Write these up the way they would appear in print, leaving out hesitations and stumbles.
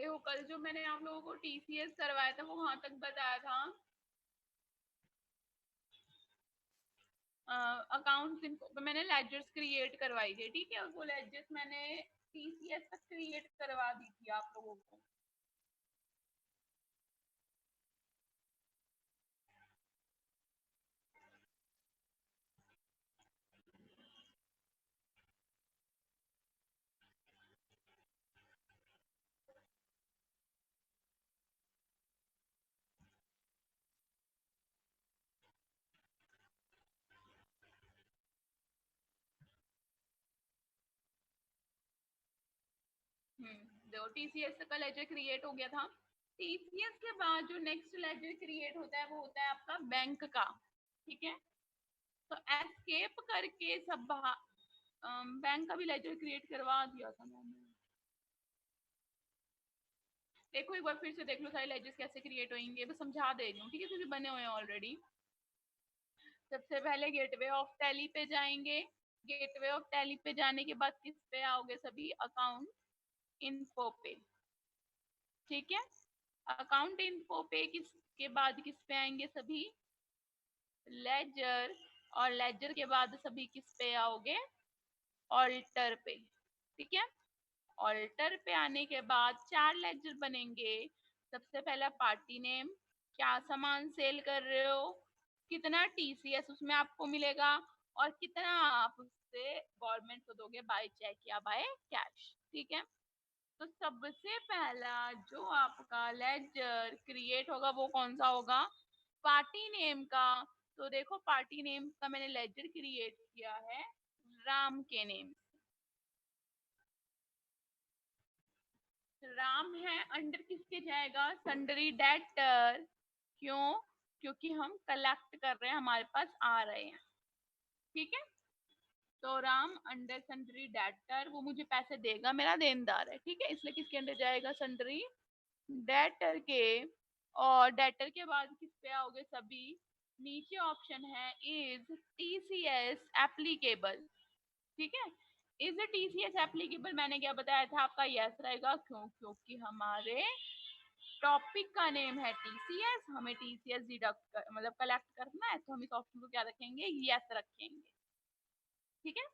देखो कल जो मैंने आप लोगों को टीसीएस करवाया था वो वहां तक बताया था। अकाउंट्स मैंने लेजर्स क्रिएट करवाई थी, ठीक है, और वो लेजर्स मैंने टीसीएस तक क्रिएट करवा दी थी आप लोगों को। देखो टीसीएस का लेजर क्रिएट हो गया था। टीसीएस के बाद जो नेक्स्ट लेजर क्रिएट होता है वो होता है आपका बैंक का, ठीक है। तो एस्केप करके सब बैंक का भी लेजर क्रिएट करवा दिया था मैंने। देखो एक बार फिर से देख लो सारे लेजर्स कैसे क्रिएट होंगे, बस समझा दे रही हूँ, ठीक है, क्योंकि बने हुए हैं ऑलरेडी। सबसे पहले गेटवे ऑफ टैली पे जाएंगे। गेटवे ऑफ टैली पे जाने के बाद किस पे आओगे सभी, अकाउंट इन्फो पे, ठीक है। अकाउंट इन्फो पे किस के बाद किस पे आएंगे सभी, लेजर। और लेजर के बाद सभी किस पे आओगे, ऑल्टर पे, ठीक है। ऑल्टर पे आने के बाद 4 लेजर बनेंगे। सबसे पहला पार्टी नेम, क्या सामान सेल कर रहे हो, कितना टीसीएस उसमें आपको मिलेगा, और कितना आप उससे गवर्नमेंट को दोगे बाय चेक या बाय कैश, ठीक है। तो सबसे पहला जो आपका लेजर क्रिएट होगा वो कौन सा होगा, पार्टी नेम का। तो देखो पार्टी नेम का मैंने लेजर क्रिएट किया है राम के नेम। राम है अंडर किसके जाएगा, सन्डरी डेटर। क्यों, क्योंकि हम कलेक्ट कर रहे हैं, हमारे पास आ रहे हैं, ठीक है। तो राम अंडर सन्डरी डेटर, वो मुझे पैसे देगा, मेरा देनदार है, ठीक है, इसलिए किसके अंडर जाएगा, सन्डरी डेटर के। और डेटर के बाद किस पे आओगे सभी, नीचे ऑप्शन है इज टीसीएस एप्लीकेबल, ठीक है। इज टीसीएस एप्लीकेबल मैंने क्या बताया था आपका, यस रहेगा। क्यों, क्योंकि हमारे टॉपिक का नेम है टीसीएस, हमें टीसीएस डिडक्ट कर मतलब कलेक्ट करना है, तो हम इस ऑप्शन को क्या रखेंगे, यस रखेंगे, ठीक है।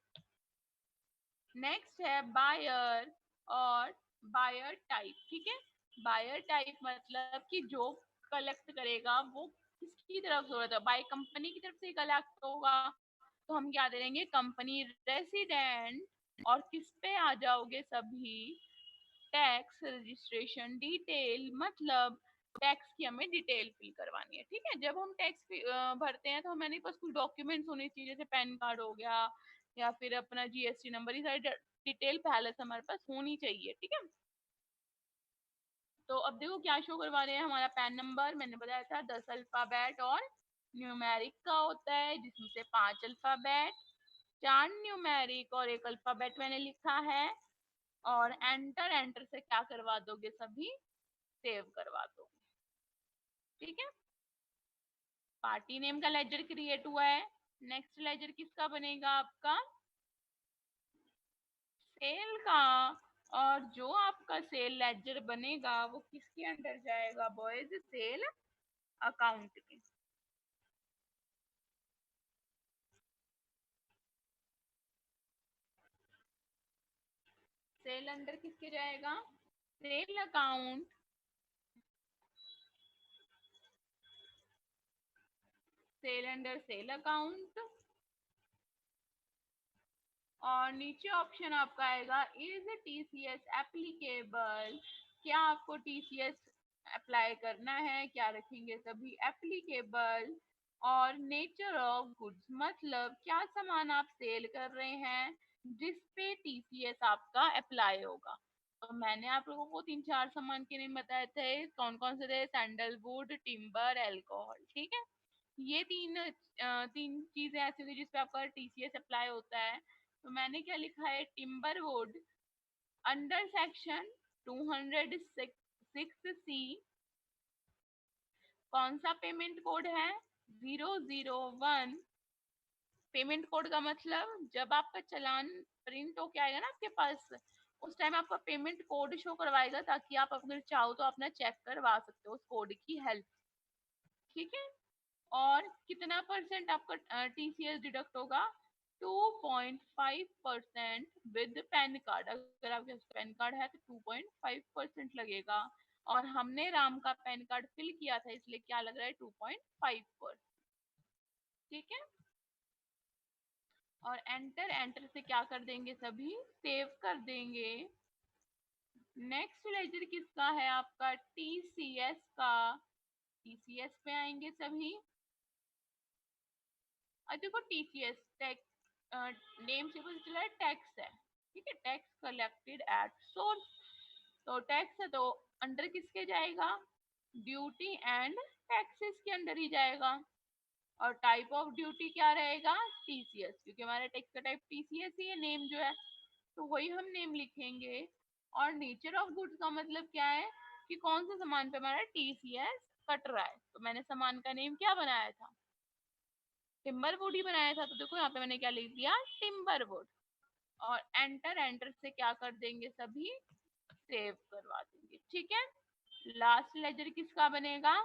नेक्स्ट है बायर और बायर टाइप, ठीक है। बायर टाइप मतलब कि जो कलेक्ट करेगा वो किसकी तरफ से होगा, बाय कंपनी की तरफ से कलेक्ट होगा, तो हम क्या दे देंगे, कंपनी रेसिडेंट। और किस पे आ जाओगे सभी, टैक्स रजिस्ट्रेशन डिटेल, मतलब टैक्स की हमें डिटेल फिल करवानी है, ठीक है। जब हम टैक्स भरते हैं तो हमारे पास कुछ डॉक्यूमेंट्स होने चाहिए, जैसे पैन कार्ड हो गया या फिर अपना जीएसटी नंबर, ये सारी डिटेल पहले से हमारे पास होनी चाहिए, ठीक है। तो अब देखो क्या शो करवा रहे हैं, हमारा पैन नंबर मैंने बताया था 10 अल्फाबेट और न्यूमेरिक का होता है, जिसमें से 5 अल्फाबेट, 4 न्यूमेरिक और 1 अल्फाबेट मैंने लिखा है। और एंटर, एंटर से क्या करवा दोगे सभी, सेव करवा दोगे, ठीक है। पार्टी नेम का लेजर क्रिएट हुआ है। नेक्स्ट लेजर किसका बनेगा आपका, सेल का। और जो आपका सेल लेजर बनेगा वो किसके अंडर जाएगा बॉयज, सेल अकाउंट के। सेल अंडर किसके जाएगा, sale account, sale under sale account. और नीचे ऑप्शन आपका आएगा इज टीसीएस एप्लीकेबल, क्या आपको टीसीएस अप्लाई करना है, क्या रखेंगे सभी, एप्लीकेबल। और नेचर ऑफ गुड्स मतलब क्या सामान आप सेल कर रहे हैं जिस पे टीसीएस आपका अप्लाई होगा। तो मैंने आप लोगों को 3-4 सामान के नेम बताए थे, कौन कौन से थे, सैंडलवुड, टिम्बर, एल्कोहल, ठीक है। ये तीन चीजें ऐसी होगी जिसपे आपका टीसीएस अप्लाई होता है। तो मैंने क्या लिखा है, timber would under section 206C, कौन सा पेमेंट कोड है, 001। पेमेंट कोड का मतलब जब आपका चालान प्रिंट होके आएगा ना आपके पास, उस टाइम आपका पेमेंट कोड शो करवाएगा ताकि आप अगर चाहो तो अपना चेक करवा सकते हो उस कोड की हेल्प। ठीक है, और कितना परसेंट आपका टीसीएस डिडक्ट होगा? 2.5% विद पैन कार्ड। अगर आपके पास पैन कार्ड है तो 2.5% लगेगा, और हमने राम का पैन कार्ड फिल किया था इसलिए क्या लग रहा है? 2.5%। ठीक है, और एंटर, एंटर से क्या कर देंगे? सभी सेव कर देंगे। नेक्स्ट लेजर किसका है? आपका टीसीएस का। टीसीएस पे आएंगे सभी। देखो टीसीएस टैक्स, नेम से पता चला है टैक्स है। ठीक है, टैक्स कलेक्टेड एट सोर्स, तो टैक्स है तो अंडर किसके जाएगा? ड्यूटी एंड टैक्सेस के अंडर ही जाएगा। और टाइप ऑफ ड्यूटी क्या रहेगा? टीसीएस, क्योंकि हमारे टैक्स का टाइप टीसीएस ही है, नेम जो है तो वही हम नेम लिखेंगे। और नेचर ऑफ गुड्स का मतलब क्या है कि कौन से सामान पे हमारा टीसीएस कट रहा है। तो मैंने सामान का नेम क्या बनाया था? टिम्बर वुड ही बनाया था। तो देखो यहाँ पे मैंने क्या लिख दिया? Timber would. और एंटर, एंटर से क्या कर देंगे? सभी सेव करवा देंगे। ठीक है, लास्ट लेजर किसका बनेगा?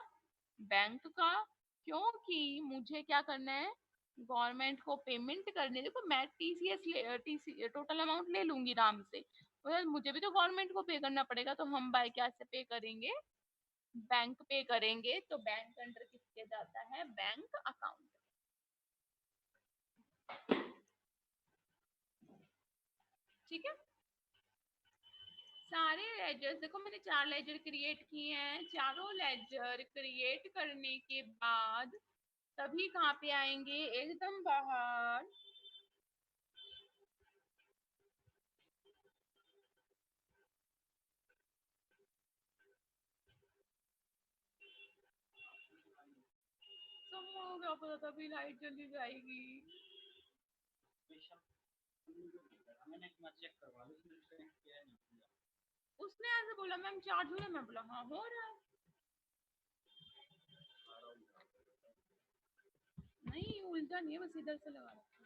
बैंक का, क्योंकि मुझे क्या करना है? गवर्नमेंट को पेमेंट करने। देखो मैं टीसी टोटल अमाउंट ले लूंगी राम से, तो मुझे भी तो गवर्नमेंट को पे करना पड़ेगा, तो हम बाय क्या से पे करेंगे? बैंक पे करेंगे। तो बैंक अंडर किसके जाता है? Bank account. ठीक है, सारे लेजर देखो मैंने 4 लेजर क्रिएट किए हैं। चारों लेजर क्रिएट करने के बाद सभी कहाँ पे आएंगे? एकदम बाहर। सब हो गया, पता था अभी लाइट जल्दी जाएगी। उसने ऐसे बोला मैम चार्ज हो रहा है, मैं बोला हाँ हो रहा है। नहीं उल्टा नहीं है, बस इधर से लगा रखा है।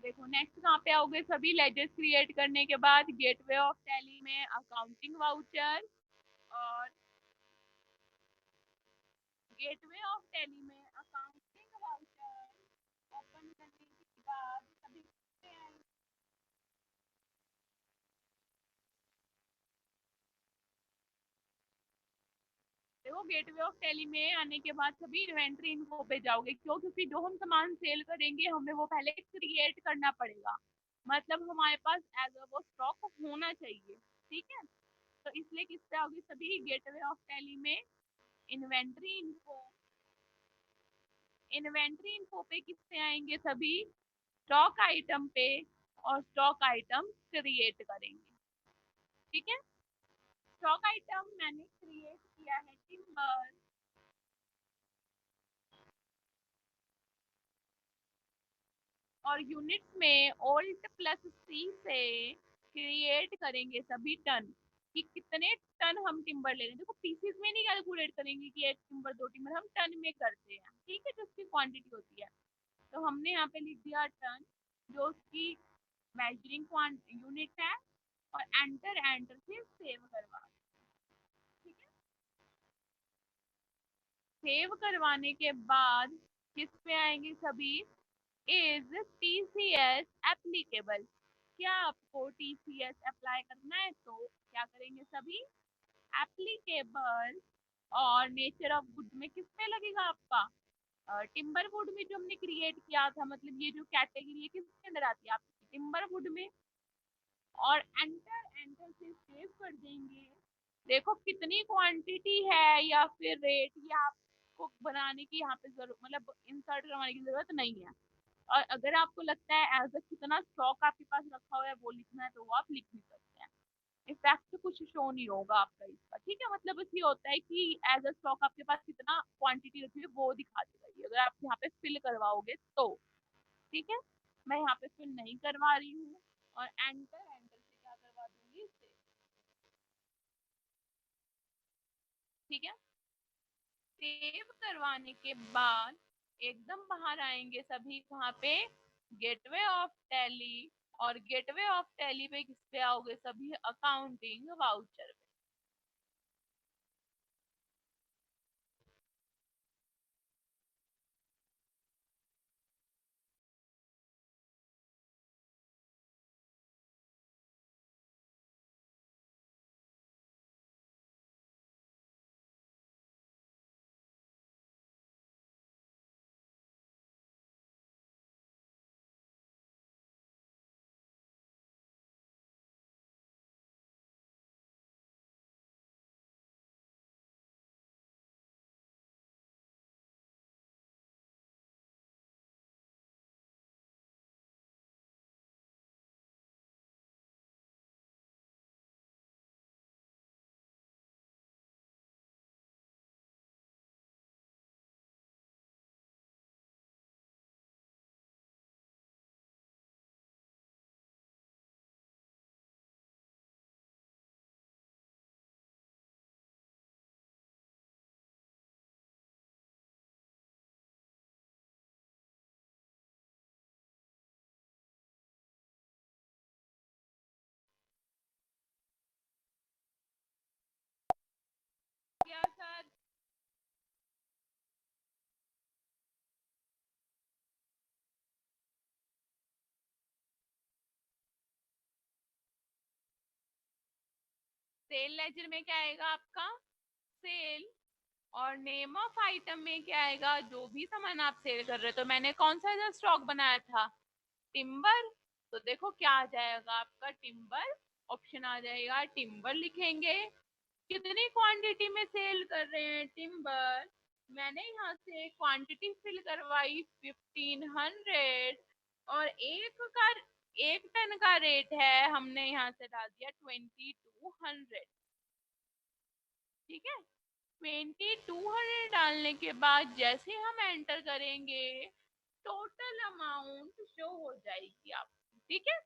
देखो नेक्स्ट कहाँ पे आओगे? सभी लेजर्स क्रिएट करने के बाद गेटवे ऑफ टैली में अकाउंटिंग वाउचर, और गेटवे ऑफ टैली में अकाउंटिंग वाउचर ओपन करने के बाद सभी देखो गेटवे ऑफ टैली में आने के बाद सभी इन्वेंट्री इन्फो पे जाओगे। क्यों? क्योंकि जो हम सामान सेल करेंगे हमें वो पहले क्रिएट करना पड़ेगा, मतलब हमारे पास एज वो स्टॉक होना चाहिए। ठीक है, तो इसलिए किस पे आओगे? सभी गेटवे ऑफ टैली में इन्वेंट्री इन्फो। इन्वेंट्री इन्फो पे किस पे आएंगे? सभी स्टॉक आइटम पे, और स्टॉक आइटम क्रिएट करेंगे। ठीक है, स्टॉक आइटम मैंने क्रिएट किया है टिम्बर, और यूनिट्स में ओल्ट प्लस सी से क्रिएट करेंगे सभी टन, कि कितने टन हम टिम्बर ले रहे हैं। देखो पीसीस में नहीं कैलकुलेट करेंगे कि एक टिम्बर दो टिम्बर, हम टन में करते हैं। ठीक है, जो उसकी क्वांटिटी होती है। तो हमने यहाँ पे लिख दिया टन, जो उसकी मेजरिंग यूनिट है, और एंटर, एंटर से सेव करवा। ठीक है, सेव करवाने के बाद किस पे आएंगे? सभी इज टीसीएस एप्लीकेबल। क्या आपको टीसीएस अप्लाई करना है? तो क्या करेंगे? सभी एप्लीकेबल। और नेचर ऑफ गुड में किस पे लगेगा आपका? टिम्बर वुड में जो हमने क्रिएट किया था, मतलब ये जो कैटेगरी है किसके अंदर आती है? आपकी टिम्बर वुड में। और एंटर, एंटर से सेव कर देंगे। देखो कितनी क्वांटिटी है या फिर रेट, ये आपको बनाने की यहाँ पे जरूरत, मतलब इंसर्ट करवाने की जरूरत नहीं है। और अगर आपको लगता है एज अ कितना स्टॉक आपके पास रखा हुआ है वो लिखना है तो वो आप लिख भी सकते हैं। इफेक्ट कुछ शो नहीं होगा आपका इसका, ठीक है। मतलब बस ये होता है कि एज अ स्टॉक आपके पास कितना क्वांटिटी रखी है वो दिखा देगा ये, अगर आप यहाँ पे फिल करवाओगे तो, ठीक है। मैं यहाँ पे फिल नहीं करवा रही हूँ और एंटर एंटर से क्या करवा दूंगी इससे, ठीक है। सेव करवाने के बाद एकदम बाहर आएंगे सभी कहाँ पे, गेटवे ऑफ टैली। और गेटवे ऑफ टैली पे किस पे आओगे सभी, अकाउंटिंग वाउचर। क्या सर, सेल लेजर में क्या आएगा आपका, सेल। और नेम ऑफ आइटम में क्या आएगा, जो भी सामान आप सेल कर रहे हो। तो मैंने कौन सा स्टॉक बनाया था, टिम्बर। तो देखो क्या आ जाएगा आपका, टिम्बर। ऑप्शन आ जाएगा, टिम्बर लिखेंगे। कितनी क्वांटिटी में सेल कर रहे हैं, टिम्बर। मैंने यहाँ से क्वांटिटी फिल करवाई 1500। और एक टन का रेट है, हमने यहाँ से डाल दिया 2200, ठीक है। 2200 डालने के बाद जैसे हम एंटर करेंगे टोटल अमाउंट शो हो जाएगी आपको, ठीक है।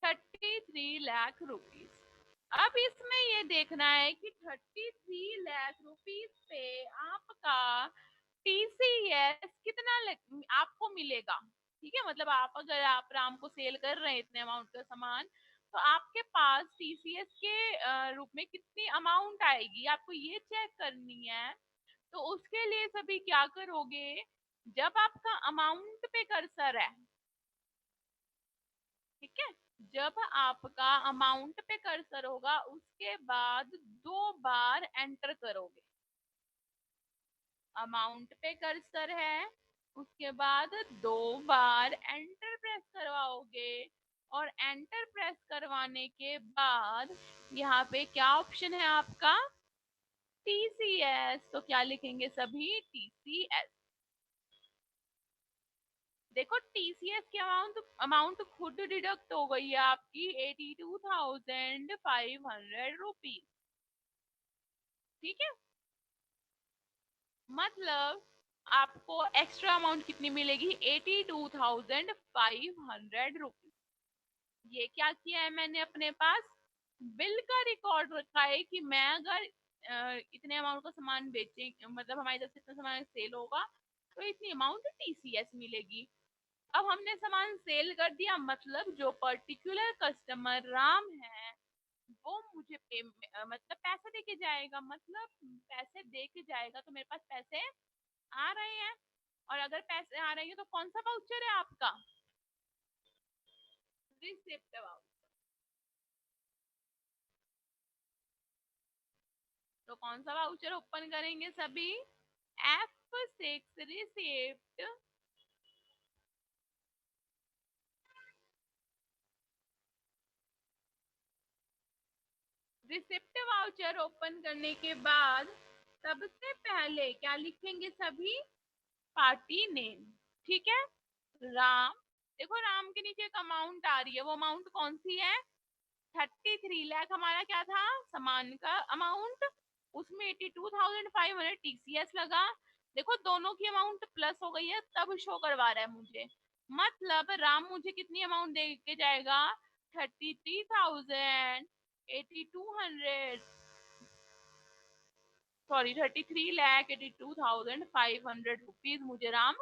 33 लाख रुपीज। अब इसमें ये देखना है कि 33 लाख रुपीज पे आपका टीसीएस कितना आपको मिलेगा, ठीक है। मतलब आप अगर आप राम को सेल कर रहे हैं इतने अमाउंट का सामान, तो आपके पास टीसीएस के रूप में कितनी अमाउंट आएगी आपको ये चेक करनी है। तो उसके लिए सभी क्या करोगे, जब आपका अमाउंट पे कर्सर है, ठीक है, जब आपका अमाउंट पे कर्सर होगा उसके बाद 2 बार एंटर करोगे। अमाउंट पे कर्सर है, उसके बाद 2 बार एंटर प्रेस करवाओगे। और एंटर प्रेस करवाने के बाद यहाँ पे क्या ऑप्शन है आपका, टीसीएस। तो क्या लिखेंगे सभी, टीसीएस। देखो टीसीएस की अमाउंट अमाउंट खुद डिडक्ट हो गई है आपकी 82,500 रुपीज, ठीक है। मतलब आपको एक्स्ट्रा अमाउंट कितनी मिलेगी, 82,500 रुपीज। ये क्या किया है मैंने अपने पास, बिल का रिकॉर्ड रखा है कि मैं अगर इतने अमाउंट का सामान बेचे, मतलब हमारी तरफ से इतना सामान सेल होगा तो इतनी अमाउंट टीसीएस मिलेगी। अब हमने सामान सेल कर दिया, मतलब जो पर्टिकुलर कस्टमर राम है वो मुझे मतलब पैसे दे के जाएगा, मतलब पैसे दे के जाएगा तो मेरे पास पैसे आ रहे हैं। और अगर पैसे आ रहे हैं तो कौन सा वाउचर है आपका, रिसिप्ट वाउचर। तो कौन सा वाउचर ओपन करेंगे सभी, F6 receipt. Receipt voucher open करने के बाद सबसे पहले क्या लिखेंगे सभी, पार्टी नेम, ठीक है। राम, देखो राम के नीचे एक अमाउंट आ रही है, वो अमाउंट कौन सी है? 33 लाख हमारा क्या था सामान का अमाउंट, उसमें 82,500 टीसीएस लगा। देखो दोनों की अमाउंट प्लस हो गई है तब शो करवा रहा है मुझे, मतलब राम मुझे कितनी अमाउंट दे के जाएगा? 33,000 8200 सॉरी 33,82,500 रुपीज मुझे राम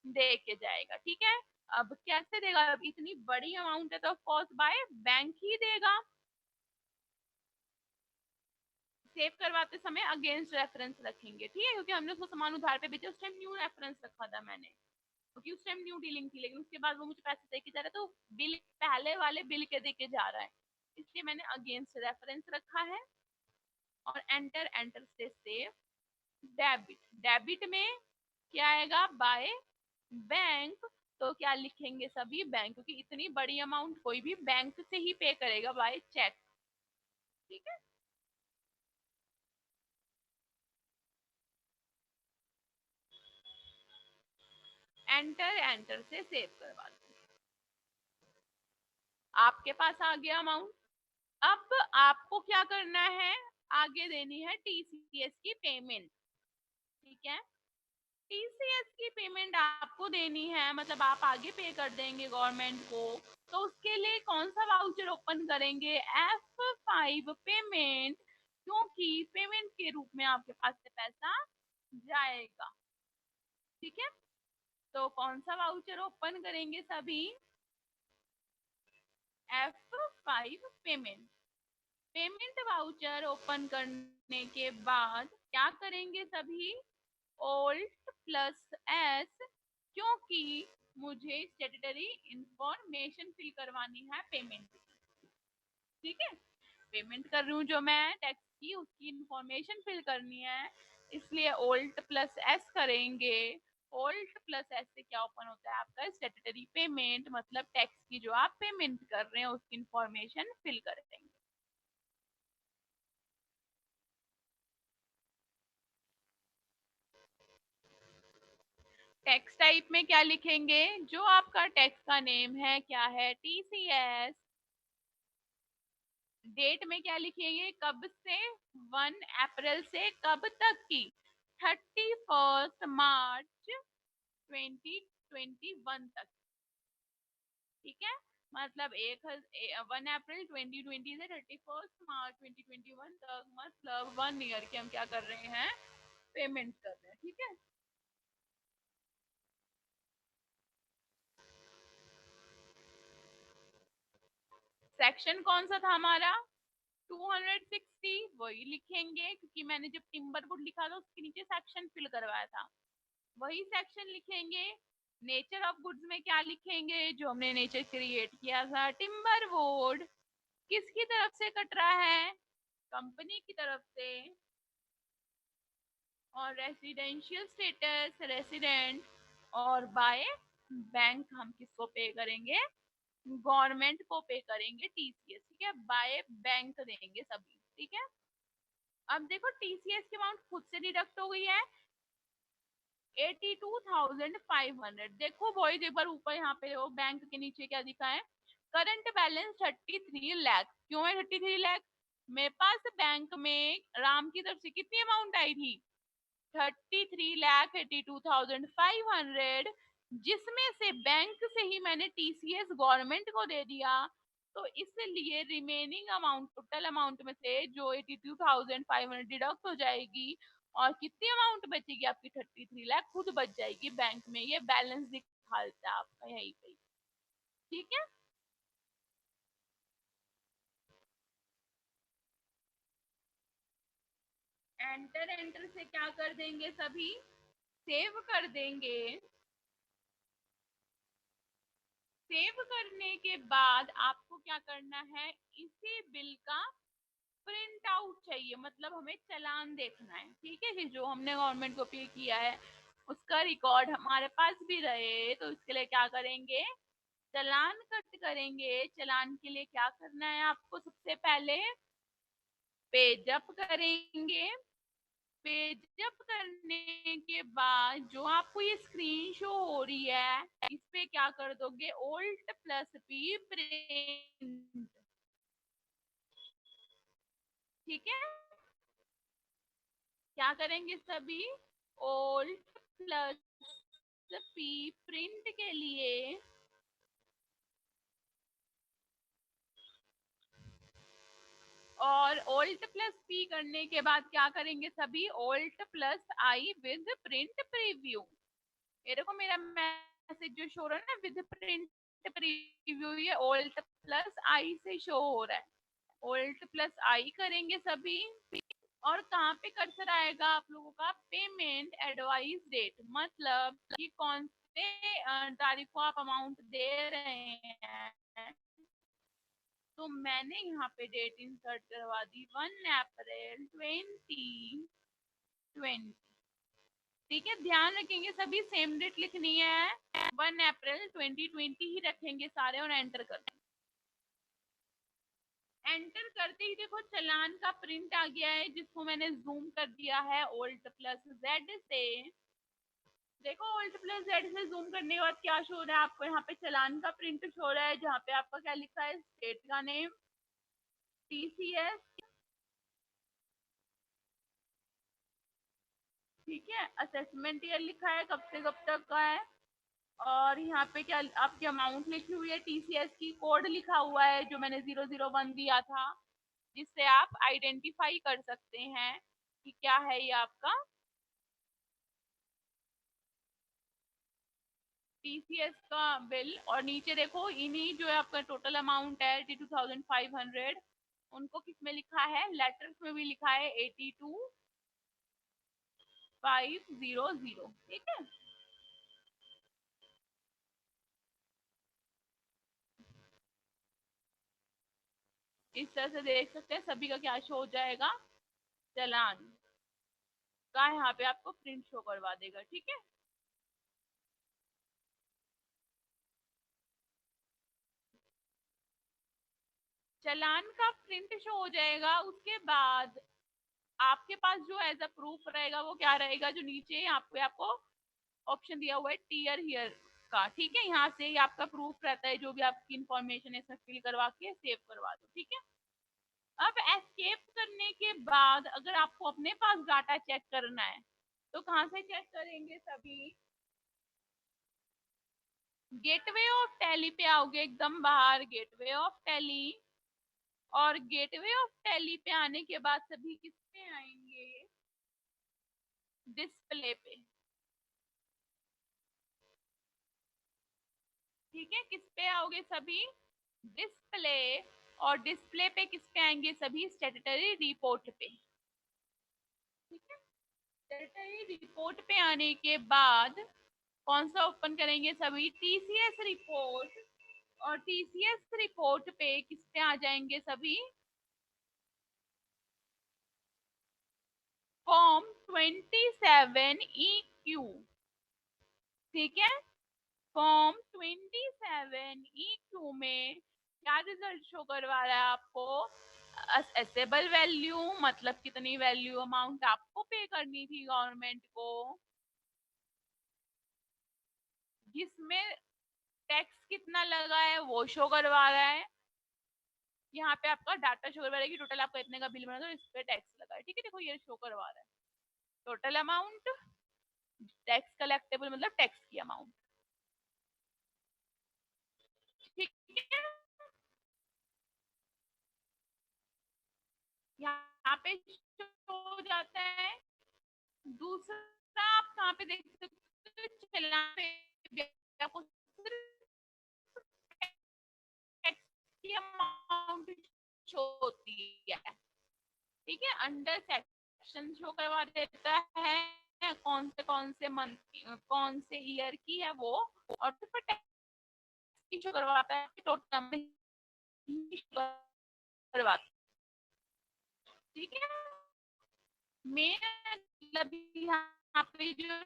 दे के जाएगा। ठीक है, अब कैसे देगा? अब इतनी बड़ी अमाउंट है तो ऑफकोर्स बाय बैंक ही देगा। सेव करवाते समय अगेंस्ट रेफरेंस रखेंगे, ठीक है, क्योंकि हमने उसको सामान उधार पे बेचा, उस टाइम न्यू रेफरेंस रखा था मैंने, क्योंकि उस टाइम न्यू डीलिंग थी, लेकिन उसके बाद वो मुझे पैसे दे के जा रहा है, तो बिल पहले वाले बिल के दे के जा रहा है, इसलिए मैंने अगेंस्ट रेफरेंस रखा है। और एंटर, एंटर से सेव। डेबिट, डेबिट में क्या आएगा? By bank. तो क्या लिखेंगे सभी? बैंक, क्योंकि इतनी बड़ी अमाउंट कोई भी बैंक से ही पे करेगा बाय चेक। ठीक है, एंटर, एंटर से सेव करवा दो। आपके पास आ गया अमाउंट। अब आपको क्या करना है? आगे देनी है टीसीएस की पेमेंट। ठीक है, टीसीएस की पेमेंट आपको देनी है, मतलब आप आगे पे कर देंगे गवर्नमेंट को। तो उसके लिए कौन सा वाउचर ओपन करेंगे? F5 पेमेंट, क्योंकि पेमेंट के रूप में आपके पास से पैसा जाएगा। ठीक है, तो कौन सा वाउचर ओपन करेंगे सभी? F5 payment. Payment voucher open करने के बाद क्या करेंगे सभी? Alt+S, क्योंकि मुझे स्टेटरी इंफॉर्मेशन फिल करवानी है पेमेंट। ठीक है, पेमेंट कर रही हूँ जो मैं टैक्स की, उसकी इंफॉर्मेशन फिल करनी है, इसलिए Alt+S करेंगे। Alt+S से क्या ओपन होता है? आपका स्टेटरी पेमेंट, मतलब टैक्स की जो आप पेमेंट कर रहे हैं उसकी इंफॉर्मेशन फिल करेंगे। टैक्स टाइप में क्या लिखेंगे? जो आपका टैक्स का नेम है क्या है? टीसीएस। डेट में क्या लिखेंगे? कब से? 1 अप्रैल से कब तक की? 31 मार्च 2021 तक। ठीक है, मतलब 1 अप्रैल 2020 से 31 मार्च 2021 तक, मतलब 1 ईयर के हम क्या कर रहे हैं? पेमेंट कर रहे हैं। ठीक है, सेक्शन कौन सा था हमारा? 260, वही लिखेंगे, क्योंकि मैंने जब टिम्बर वुड लिखा था उसके नीचे सेक्शन फिल करवाया था, वही सेक्शन लिखेंगे। नेचर ऑफ गुड्स में क्या लिखेंगे? जो हमने नेचर क्रिएट किया था, टिम्बर वुड किसकी तरफ से कट रहा है? कंपनी की तरफ से। और रेसिडेंशियल स्टेटस रेसिडेंट, और बाय बैंक हम किसको पे करेंगे? गवर्नमेंट को पे करेंगे, टीसीएस। ठीक है, बाय बैंक देंगे सभी। ठीक है, अब देखो टीसीएस की अमाउंट खुद से डिडक्ट हो गई है 82,500। देखो बॉयज एक बार ऊपर यहाँ पे वो बैंक के नीचे क्या दिखा है? Current balance 33 lakh. क्यों है 33 लाख? मेरे पास बैंक में राम की तरफ से कितनी अमाउंट आई थी? 33,82,500, जिसमें से बैंक से ही मैंने टीसीएस गवर्नमेंट को दे दिया। तो इसलिए रिमेनिंग अमाउंट, टोटल अमाउंट में से जो 82,500 डिडक्ट हो जाएगी, और कितनी अमाउंट बचेगी आपकी? 33 लाख खुद बच जाएगी बैंक में। ये बैलेंस दिखाता है आपका यहीं पे। ठीक है, एंटर, एंटर से क्या कर देंगे सभी? सेव कर देंगे। सेव करने के बाद आपको क्या करना है? इसी बिल का प्रिंट आउट चाहिए, मतलब हमें चालान देखना है। ठीक है, कि जो हमने गवर्नमेंट को पे किया है उसका रिकॉर्ड हमारे पास भी रहे, तो इसके लिए क्या करेंगे? चालान कट करेंगे। चालान के लिए क्या करना है आपको? सबसे पहले पेज अप करेंगे, पेजअप करने के बाद जो आपको ये स्क्रीन शो हो रही है, इस पे क्या कर दोगे, Alt प्लस P प्रिंट। ठीक है, क्या करेंगे सभी, Alt प्लस P प्रिंट के लिए और Alt प्लस P करने के बाद क्या करेंगे सभी, Alt plus I with print preview. ये देखो मेरा मैसेज जो शो रहा है ना विद प्रिंट प्रीव्यू, ये Alt प्लस I से शो हो रहा है। Alt प्लस I करेंगे सभी और कहाँ पे कर्सर आएगा आप लोगों का, पेमेंट एडवाइस डेट, मतलब कि कौन से तारीख को आप अमाउंट दे रहे हैं। तो मैंने यहाँ पे डेट इंसर्ट करवा दी 1 अप्रैल 2020। ठीक है, ध्यान रखेंगे सभी सेम डेट लिखनी है, 1 अप्रैल 2020 ही रखेंगे सारे और एंटर कर देंगे। एंटर करते ही देखो चालान का प्रिंट आ गया है, जिसको मैंने जूम कर दिया है Alt प्लस Z से। देखो Alt प्लस Z से जूम करने के बाद क्या शो रहा है आपको, यहाँ पे चालान का प्रिंट शो रहा है, जहाँ पे आपका क्या लिखा है, स्टेट का नेम TCS। ठीक है, असेसमेंट ईयर लिखा है, कब से कब तक का है, और यहाँ पे क्या आपकी अमाउंट लिखी हुई है, TCS की कोड लिखा हुआ है जो मैंने 001 दिया था, जिससे आप आइडेंटिफाई कर सकते हैं कि क्या है ये आपका TCS का बिल। और नीचे देखो इन्हीं जो है आपका टोटल अमाउंट है 82,500, उनको किस में लिखा है, लेटर्स में भी लिखा है 82,500। ठीक है, इस तरह से देख सकते हैं सभी का क्या शो हो जाएगा, चालान का यहाँ पे आपको प्रिंट शो करवा देगा। ठीक है, चालान का प्रिंट शो हो जाएगा, उसके बाद आपके पास जो एज अ प्रूफ रहेगा वो क्या रहेगा, जो नीचे यहाँ पे आपको ऑप्शन दिया हुआ है टीयर हियर का। ठीक है, यहाँ से आपका प्रूफ रहता है, जो भी आपकी इंफॉर्मेशन है इसमें फिल करवा के सेव करवा दो। ठीक है, अब एस्केप करने के बाद अगर आपको अपने पास डाटा चेक करना है तो कहाँ से चेक करेंगे सभी, गेटवे ऑफ टैली पे आओगे, एकदम बाहर गेटवे ऑफ टैली, और गेटवे ऑफ टैली पे आने के बाद सभी किस पे आएंगे, डिस्प्ले पे। ठीक है, किस पे आओगे सभी, डिस्प्ले, और डिस्प्ले पे किस पे आएंगे सभी, स्टेटरी रिपोर्ट पे। ठीक है, स्टेटरी रिपोर्ट पे आने के बाद कौन सा ओपन करेंगे सभी, TCS रिपोर्ट, और TCS रिपोर्ट पे किस पे आ जाएंगे सभी, फॉर्म 27EQ। ठीक है, फॉर्म 27EQ में क्या रिजल्ट शो करवा रहा है आपको, असेसेबल वैल्यू, मतलब कितनी वैल्यू अमाउंट आपको पे करनी थी गवर्नमेंट को, जिसमें टैक्स कितना लगा है वो शो करवा रहा है। यहाँ पे आपका डाटा शो करवा रहा है कि टोटल आपका इतने का बिल बना, तो इस पे टैक्स लगा है। ठीक है, देखो ये शो करवा रहा है टोटल अमाउंट, टैक्स कलेक्टेबल मतलब टैक्स की अमाउंट। ठीक है, यहाँ पे शो हो जाता है। दूसरा आप कहाँ पे देख सकते हो, चालान पे आपको सिर्फ टैक्स की अमाउंट शो होती है। ठीक है, अंडर सेक्शन शो करवा देता है कौन से मंथ, कौन से ईयर की है वो, और फिर टैक्स की शो करवाता है, टोटल करवाता है। ठीक है, मेन मतलब यहाँ पे जो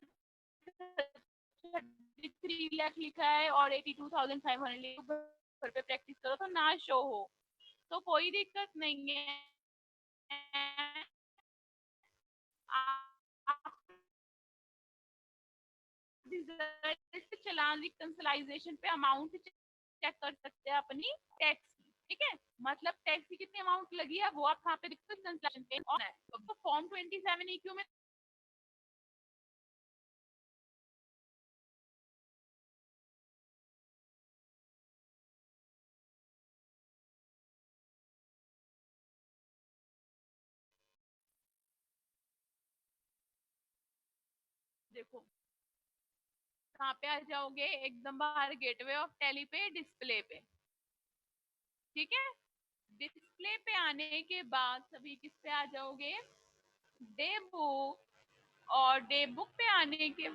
33 लाख लिखा है और 82,500 घर पे प्रैक्टिस करो तो ना शो हो, तो कोई दिक्कत नहीं है, रिजल्ट चालान रिकंसिलाइजेशन पे अमाउंट चेक कर सकते हैं अपनी टैक्स की, ठीक है। मतलब टैक्स की कितनी अमाउंट लगी है वो आप यहाँ पे देखते रिकंसिलेशन पे ऑन है। तो फॉर्म 27 EQ में देखो कहाँ पे आ जाओगे, एकदम बाहर गेटवे ऑफ टैली पे डिस्प्ले पे, ठीक है। डिस्प्ले पे आने के बाद सभी किस पे आ जाओगे, डे बुक। और डे बुक पे आने के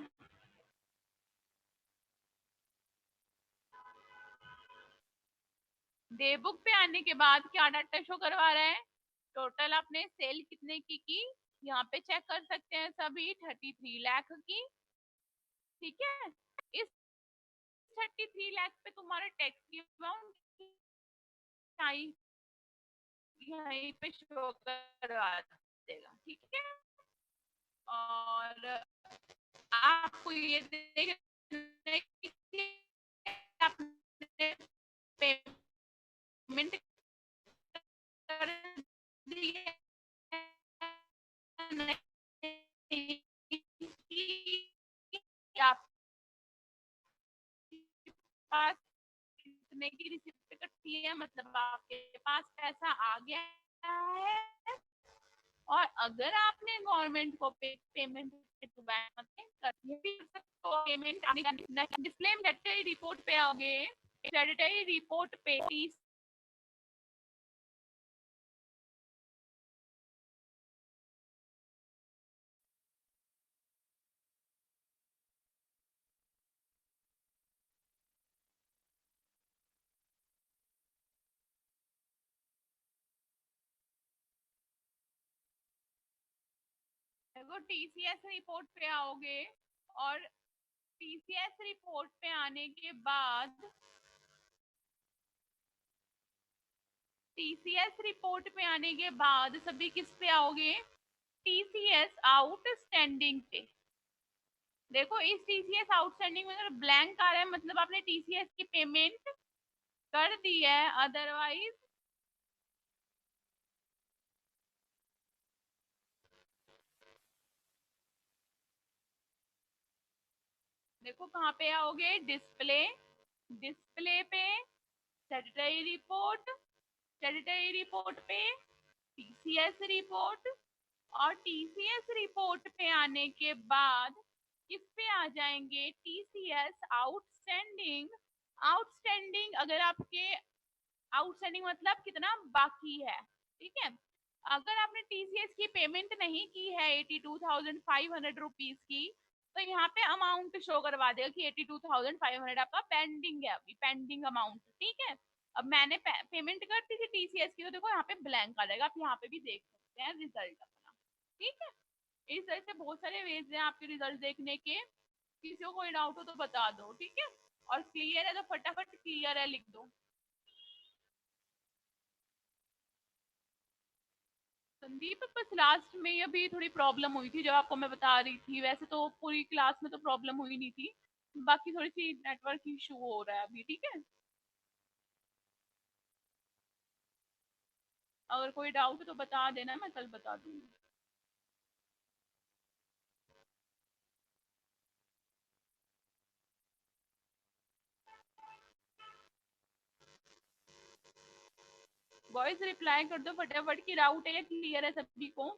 डे बुक पे आने के बाद क्या डाटा शो करवा रहा है, टोटल आपने सेल कितने की यहाँ पे चेक कर सकते हैं सभी 33 लाख की, ठीक है। इस 33 लाख पे तुम्हारा टैक्स की अमाउंट यहीं पे शो करवा देगा, ठीक है। और आपको ये देखना है कि आपने पेमेंट कर दी है आपके पास कितने की रिसिप्ट कटती है, मतलब आपके पास पैसा आ गया है। और अगर आपने गवर्नमेंट को payment to bank payment display में रिपोर्ट पे आओगे, क्रेडिटरी रिपोर्ट पे टीसीएस रिपोर्ट पे आओगे। और टीसीएस रिपोर्ट पे आने के बाद टीसीएस रिपोर्ट पे आने के बाद सभी किस पे आओगे, टीसीएस आउटस्टैंडिंग पे। देखो इस टीसीएस आउटस्टैंडिंग में अगर ब्लैंक आ रहा है मतलब आपने टीसीएस की पेमेंट कर दी है, अदरवाइज देखो कहाँ पे आओगे, डिस्प्ले। डिस्प्ले पे स्टैट्यूटरी रिपोर्ट, स्टैट्यूटरी रिपोर्ट पे टीसीएस रिपोर्ट। और टीसीएस रिपोर्ट पे आने के बाद किस पे आ जाएंगे, टीसीएस आउटस्टैंडिंग। आउटस्टैंडिंग अगर आपके आउटस्टैंडिंग मतलब कितना बाकी है, ठीक है। अगर आपने टीसीएस की पेमेंट नहीं की है 82,500 रुपीज की, तो यहाँ पे अमाउंट शो करवा देगा कि 82,500 आपका पेंडिंग है, अभी पेंडिंग अमाउंट, ठीक है। अब मैंने पेमेंट कर दी थी टीसीएस की, तो देखो यहाँ पे ब्लैंक आ जाएगा, आप यहाँ पे भी देख सकते हैं रिजल्ट अपना, ठीक है। इस तरह से बहुत सारे वेज हैं आपके रिजल्ट देखने के। किसी को कोई डाउट हो तो बता दो, ठीक है। और क्लियर है तो फटाफट क्लियर है लिख दो। संदीप बस लास्ट में अभी थोड़ी प्रॉब्लम हुई थी, जब आपको मैं बता रही थी, वैसे तो पूरी क्लास में तो प्रॉब्लम हुई नहीं थी, बाकी थोड़ी सी नेटवर्क इशू हो रहा है अभी, ठीक है। अगर कोई डाउट है तो बता देना, मैं कल बता दूंगी। वॉइस रिप्लाई कर दो फटाफट की डाउट है या क्लियर है सभी को।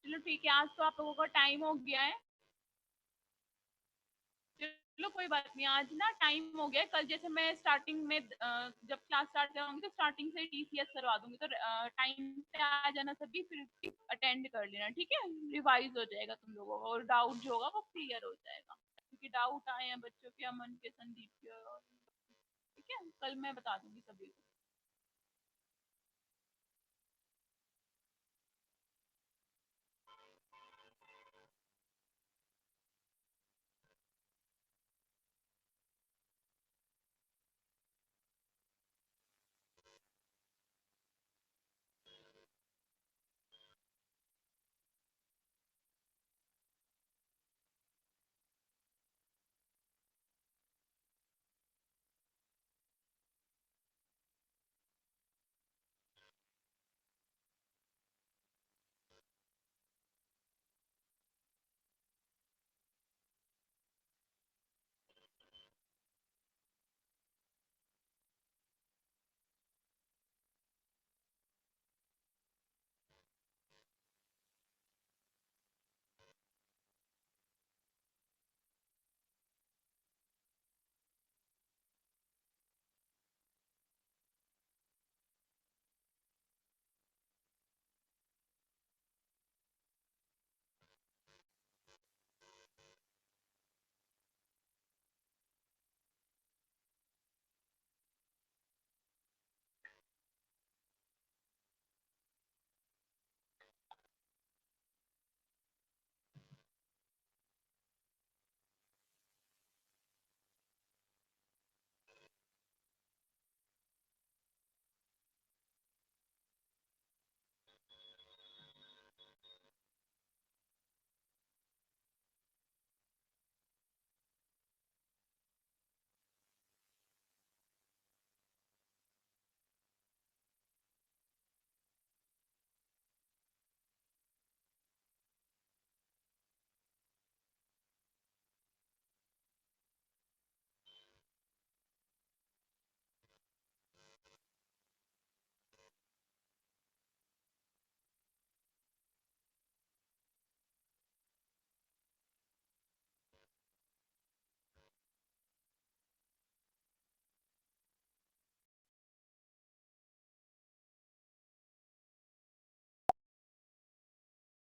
चलो ठीक है, आज तो आप लोगों का टाइम हो गया है। चलो कोई बात नहीं, आज ना टाइम हो गया। कल जैसे मैं स्टार्टिंग में जब क्लास स्टार्ट कराऊंगी तो स्टार्टिंग से टीसीएस करवा दूंगी, तो टाइम पे आ जाना सभी, फिर अटेंड कर लेना, ठीक है। रिवाइज हो जाएगा तुम लोगों को, और डाउट जो होगा वो क्लियर हो जाएगा, क्योंकि डाउट आए हैं बच्चों के, अमन के, संदीप के, ठीक है। कल मैं बता दूंगी सभी को।